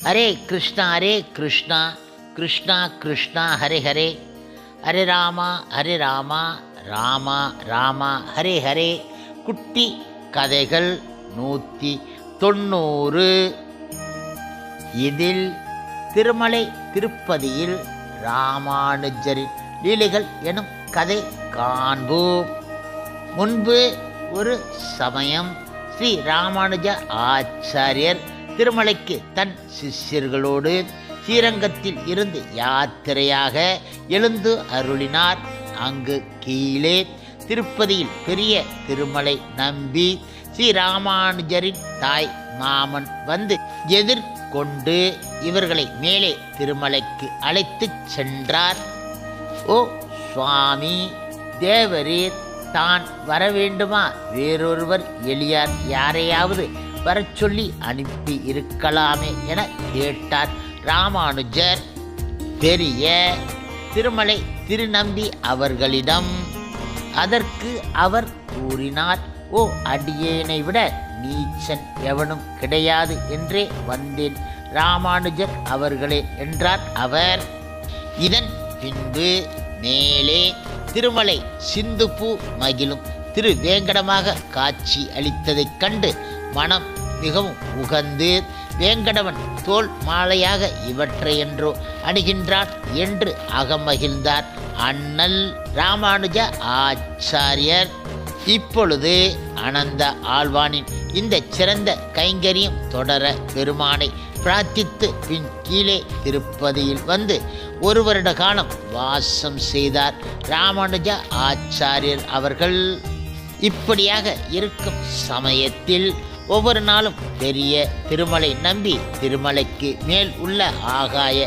ஹரே கிருஷ்ணா கிருஷ்ணா கிருஷ்ணா ஹரே ஹரே, ஹரே ராமா ராமா ராமா ஹரே ஹரே. குட்டி கதைகள் 190. இதில் திருமலை திருப்பதியில் ராமானுஜரின் லீலைகள் எனும் கதை காண்போம். முன்பு ஒரு சமயம் ஸ்ரீ ராமானுஜ ஆச்சாரியர் திருமலைக்கு தன் சிஷ்யர்களோடு ஸ்ரீரங்கத்தில் இருந்து யாத்திரையாக எழுந்து அருளினார். அங்கு கீழே திருப்பதியில் பெரிய திருமலை நம்பி ஸ்ரீ ராமானுஜரின் தாய் மாமன் வந்து எதிர்கொண்டு இவர்களை மேலே திருமலைக்கு அழைத்து சென்றார். ஓ சுவாமி, தேவரீர் தான் வர வேண்டுமா? வேறொருவர் எளியார் யாரையாவது வரச் சொல்லி அனுப்பி இருக்கலாமே என கேட்டார் ராமானுஜர். பெரிய திருமலை திருநம்பி அவர்களிடம். அதற்கு அவர் கூறினார், ஓ அடியேனை விட நீச்சன் எவனும் கிடையாது என்றே வந்தேன் ராமானுஜர் அவர்களே என்றார் அவர். இதன் பின்பு மேலே திருமலை சிந்துபூ மகிழும் திருவேங்கடமாக காட்சி அளித்ததைக் கண்டு மனம் மிகவும் உகந்து, வேங்கடவன் தோல் மாலையாக இவற்றையென்றோ அணுகின்றான் என்று அகமகிழ்ந்தார் அண்ணல் ராமானுஜ ஆச்சாரியர். இப்பொழுது அனந்த ஆழ்வானின் இந்த சிறந்த கைங்கரியம் தொடர பெருமானை பிரார்த்தித்து பின் கீழே திருப்பதியில் வந்து 1 வருட காலம் வாசம் செய்தார் ராமானுஜ ஆச்சாரியர் அவர்கள். இப்படியாக இருக்கும் சமயத்தில் ஒவ்வொரு நாளும் பெரிய திருமலை நம்பி திருமலைக்கு மேல் உள்ள ஆகாய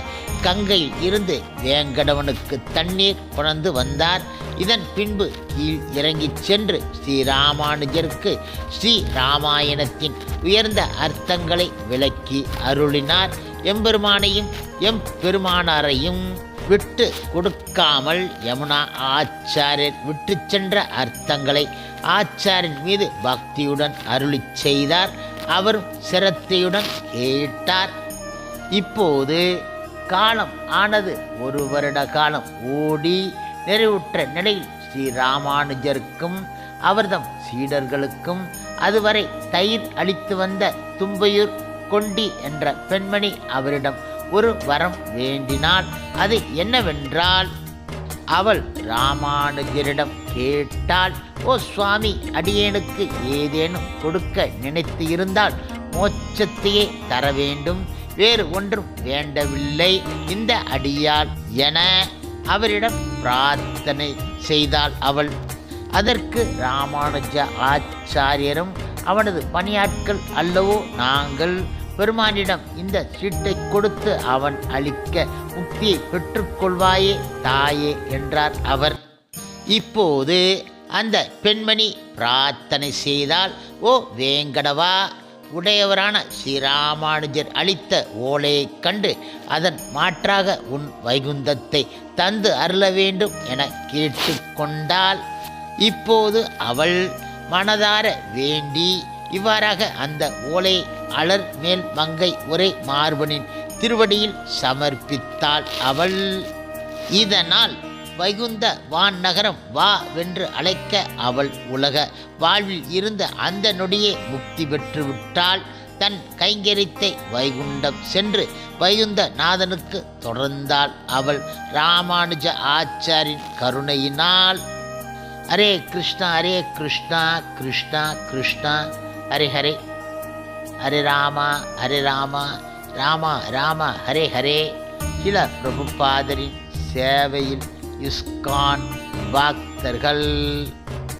கங்கையில் இருந்து வேங்கடவனுக்கு தண்ணீர் கொண்டு வந்தார். இதன் பின்பு கீழ் இறங்கிச் சென்று ஸ்ரீ ராமானுஜருக்கு ஸ்ரீ ராமாயணத்தின் உயர்ந்த அர்த்தங்களை விளக்கி அருளினார். எம்பெருமானையும் எம்பெருமானாரையும் விட்டு கொடுக்காமல் யமுனா ஆச்சாரியர் விட்டு சென்ற அர்த்தங்களை ஆச்சாரின் மீது பக்தியுடன் அருளி செய்தார். அவரும் சிரத்தையுடன் கேட்டார். இப்போது காலம் ஆனது 1 வருட காலம் ஓடி நிறைவுற்ற நிலையில் ஸ்ரீ ராமானுஜருக்கும் அவர்தம் சீடர்களுக்கும் அதுவரை தயிர் அளித்து வந்த தும்பையூர் கொண்டி என்ற பெண்மணி அவரிடம் ஒரு வரம் வேண்டினாள். அது என்னவென்றால், அவள் ராமானுஜரிடம் கேட்டாள், ஓ சுவாமி, அடியேனுக்கு ஏதேனும் கொடுக்க நினைத்து இருந்தால் மோட்சத்தையே தர வேண்டும், வேறு ஒன்றும் வேண்டவில்லை இந்த அடியாள் என அவரிடம் பிரார்த்தனை செய்தாள் அவள். அதற்கு ராமானுஜ ஆச்சாரியரும், அவனது பணியாட்கள் அல்லவோ நாங்கள், பெருமானிடம் இந்த சீட்டை கொடுத்து அவன் அளிக்க முக்தியை பெற்றுக்கொள்வாயே தாயே என்றார் அவர். இப்போது அந்த பெண்மணி பிரார்த்தனை செய்தால், ஓ வேங்கடவா, உடையவரான ஸ்ரீராமானுஜர் அளித்த ஓலையை கண்டு அதன் மாற்றாக உன் வைகுந்தத்தை தந்து அருள வேண்டும் என கேட்டுக்கொண்டாள். இப்போது அவள் மனதார வேண்டி இவ்வாறாக அந்த ஓலை அலர் மேல் மங்கை ஒரே மார்பனின் திருவடியில் சமர்ப்பித்தாள் அவள். இதனால் வைகுந்த வான் நகரம் வா வென்று அழைக்க அவள் உலக வாழ்வில் இருந்த அந்த நொடியே முக்தி பெற்று விட்டாள். தன் கைங்கரியத்தை வைகுண்டம் சென்று வைகுந்த நாதனுக்கு தொடர்ந்தாள் அவள் ராமானுஜ ஆச்சாரின் கருணையினால். ஹரே கிருஷ்ணா கிருஷ்ணா கிருஷ்ணா ஹரே ஹரே, ஹரே ராமா ராமா ராமா ஹரே ஹரே. சில பிரபுபாதரின் சேவையில் இஸ்கான் பக்தர்கள்.